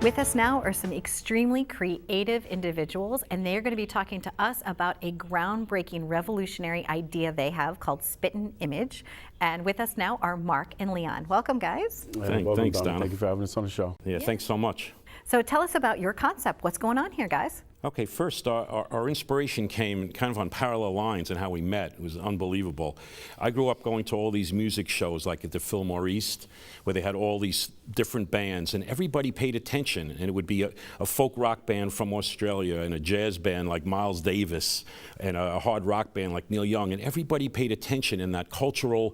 With us now are some extremely creative individuals, and they are going to be talking to us about a groundbreaking, revolutionary idea they have called Spittin' Image. And with us now are Mark and Leon. Welcome, guys. Thanks, Donna. Thank you for having us on the show. Yeah, thanks so much. So tell us about your concept. What's going on here, guys? Okay, first, our inspiration came kind of on parallel lines in how we met. It was unbelievable. I grew up going to all these music shows, like at the Fillmore East, where they had all these different bands, and everybody paid attention. And it would be a folk rock band from Australia, and a jazz band like Miles Davis, and a hard rock band like Neil Young, and everybody paid attention. And that cultural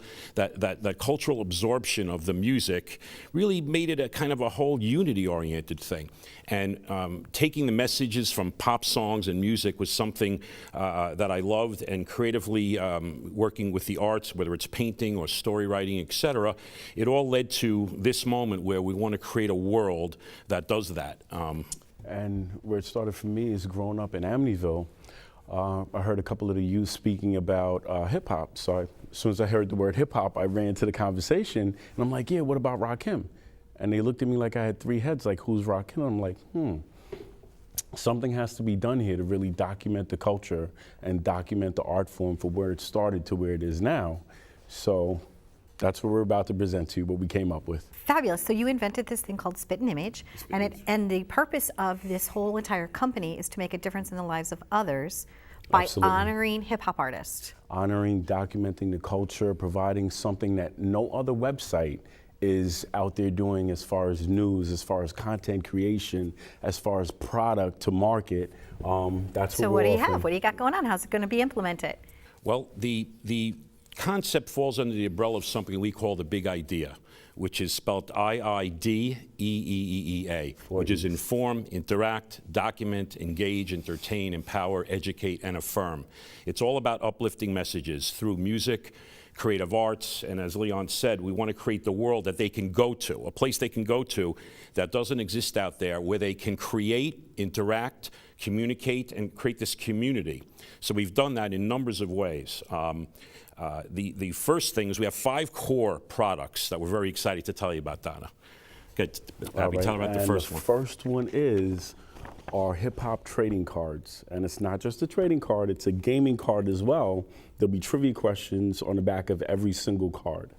absorption of the music really made it a kind of a whole unity-oriented thing. And taking the messages from pop songs and music was something that I loved, and creatively working with the arts, whether it's painting or story writing, etc., it all led to this moment where we want to create a world that does that. And where it started for me is growing up in Amityville. I heard a couple of the youth speaking about hip hop. So as soon as I heard the word hip hop, I ran to the conversation, and I'm like, yeah, what about Rakim? And they looked at me like I had three heads, like, who's Rakim? I'm like, something has to be done here to really document the culture and document the art form for where it started to where it is now. So that's what we're about to present to you, what we came up with. Fabulous. So you invented this thing called Spittin' Image, and the purpose of this whole entire company is to make a difference in the lives of others by honoring hip-hop artists. Honoring, documenting the culture, providing something that no other website is out there doing as far as news, as far as content creation, as far as product to market. That's so what do you have? What do you got going on? How's it going to be implemented? Well, the concept falls under the umbrella of something we call the big idea, which is spelled IIDEEEEA, which is inform, interact, document, engage, entertain, empower, educate, and affirm. It's all about uplifting messages through music, creative arts, and as Leon said, we want to create the world that they can go to, a place they can go to that doesn't exist out there, where they can create, interact, communicate, and create this community. So we've done that in numbers of ways. The first thing is we have 5 core products that we're very excited to tell you about, Donna. Good. Abby, tell them about the first one. The first one is our hip-hop trading cards. And it's not just a trading card, it's a gaming card as well. There'll be trivia questions on the back of every single card.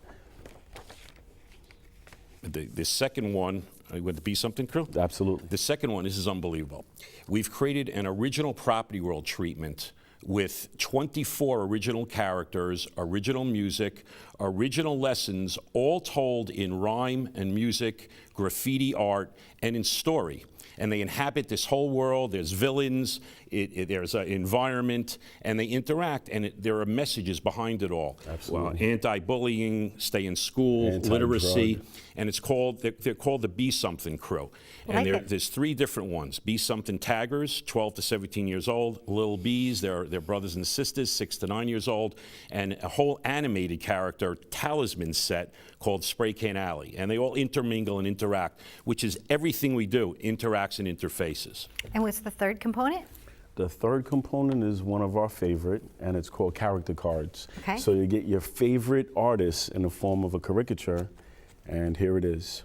The second one, with the Be Something crew? Absolutely. The second one, this is unbelievable. We've created an original Property World treatment with 24 original characters, original music, original lessons, all told in rhyme and music, graffiti art, and in story. And they inhabit this whole world. There's villains, there's an environment, and they interact, and there are messages behind it all. Absolutely. Anti-bullying, stay in school, literacy, and they're called the Be Something crew. And there's 3 different ones. Be Something taggers, 12 to 17 years old. Little Bees, they're brothers and sisters, 6 to 9 years old. And a whole animated character talisman set called Spray Can Alley. And they all intermingle and interact, which is everything we do, interacts and interfaces. And what's the third component? The third component is one of our favorite, and it's called character cards. Okay. So you get your favorite artist in the form of a caricature, and here it is.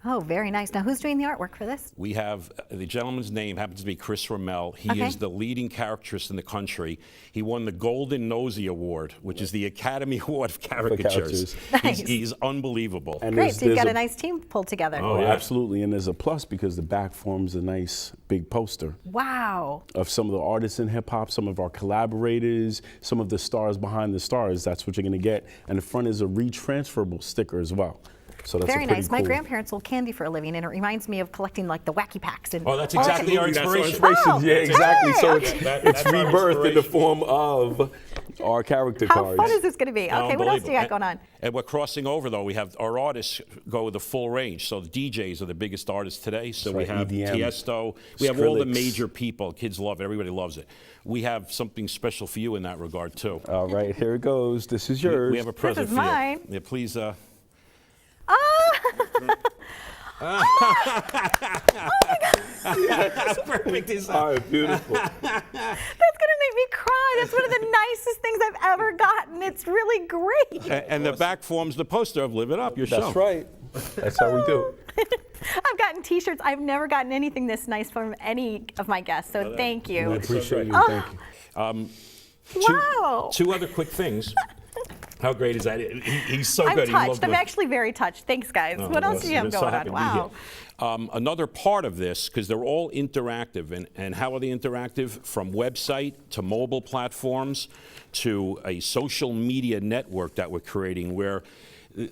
Oh, very nice. Now, who's doing the artwork for this? We have, the gentleman's name happens to be Chris Rommel. He is the leading caricaturist in the country. He won the Golden Nosy Award, which is the Academy Award of Caricatures. Nice. He's unbelievable. And great, so you've got a nice team pulled together. Oh, yeah. Absolutely, and there's a plus because the back forms a nice big poster. Wow. Of some of the artists in hip hop, some of our collaborators, some of the stars behind the stars. That's what you're gonna get. And the front is a retransferable sticker as well. So that's very nice. Cool. My grandparents sold candy for a living, and it reminds me of collecting like the Wacky Packs. And that's exactly our inspiration. Oh, yeah, exactly. Hey, so okay. it's rebirth in the form of our character cards. How fun is this going to be? Okay, what else do you got going on? And we're crossing over, though. We have our artists go with the full range. So the DJs are the biggest artists today. So we have EDM, Tiesto. We have all the major people. Kids love it. Everybody loves it. We have something special for you in that regard, too. All right, here it goes. This is yours. We have a present for you. Mine. Yeah, please. Oh my God. That's perfect design. All right, beautiful. That's going to make me cry. That's one of the nicest things I've ever gotten. It's really great. And the back forms the poster of Live It Up, your show. That's right. That's how we do. I've gotten T-shirts. I've never gotten anything this nice from any of my guests, so thank you. I appreciate you. Oh. Thank you. Wow. Two other quick things. How great is that? He's so I'm good. He touched. loved I'm it. actually very touched. Thanks, guys. Oh, What else well, do you have so going happy on? to be Wow. here. Another part of this, because they're all interactive, and how are they interactive? From website to mobile platforms to a social media network that we're creating, where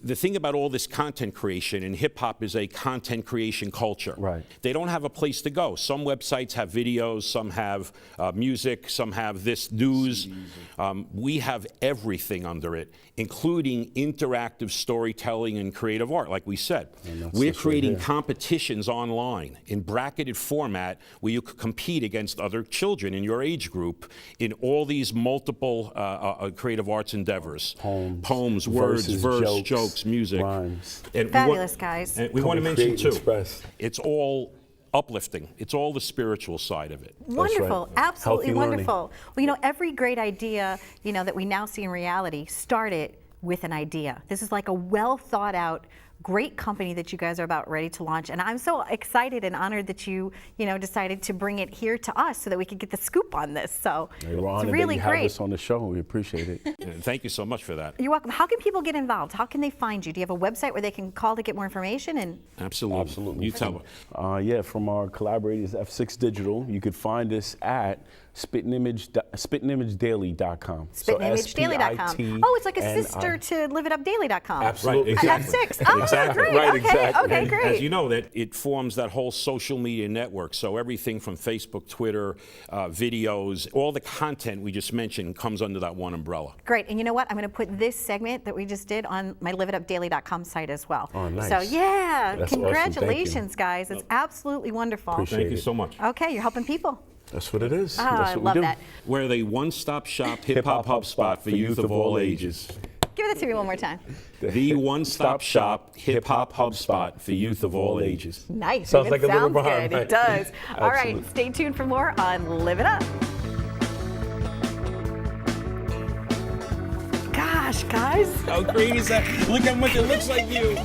the thing about all this content creation, and hip hop is a content creation culture. Right. They don't have a place to go. Some websites have videos, some have music, some have this news. We have everything under it, including interactive storytelling and creative art, like we said. We're creating competitions online in bracketed format where you could compete against other children in your age group in all these multiple creative arts endeavors. Poems, words, verse, jokes, music. Rhymes. And Fabulous, guys. And we want to mention, create too, and express. it's all uplifting. It's all the spiritual side of it. Wonderful, right. absolutely Healthy learning. wonderful. Well, you know, every great idea, you know, that we now see in reality started with an idea. This is like a well thought out, great company that you guys are about ready to launch, and I'm so excited and honored that you decided to bring it here to us so that we could get the scoop on this. So Hey, we're it's honored really that you have great. us on the show. We appreciate it. And thank you so much for that. You're welcome. How can people get involved? How can they find you? Do you have a website where they can call to get more information? And Absolutely. Absolutely. You tell me. Yeah, from our collaborators, F6 Digital, you could find us at spitanimagedaily.com. spitanimagedaily.com. Oh, it's like a sister to liveitupdaily.com. Absolutely. Right, exactly. F6. Oh, Exactly. great. Right, Okay. exactly. Okay, And great. as you know, that it forms that whole social media network. So everything from Facebook, Twitter, videos, all the content we just mentioned comes under that one umbrella. Great, and you know what? I'm going to put this segment that we just did on my liveitupdaily.com site as well. Oh, nice. So yeah, That's awesome. Thank you. congratulations, guys. It's absolutely wonderful. Appreciate Thank you it. so much. Okay, you're helping people. That's what it is. Oh, That's I what love we do. that. We're the one-stop shop hip-hop hub spot for youth of all ages. Give it to me one more time. The one-stop shop hip-hop hub spot for youth of all ages. Nice. Sounds Even like a little sounds rhyme, good. right? It does. All right, Absolutely. stay tuned for more on Live It Up. Gosh, guys. How great is that? Look how much it looks like you.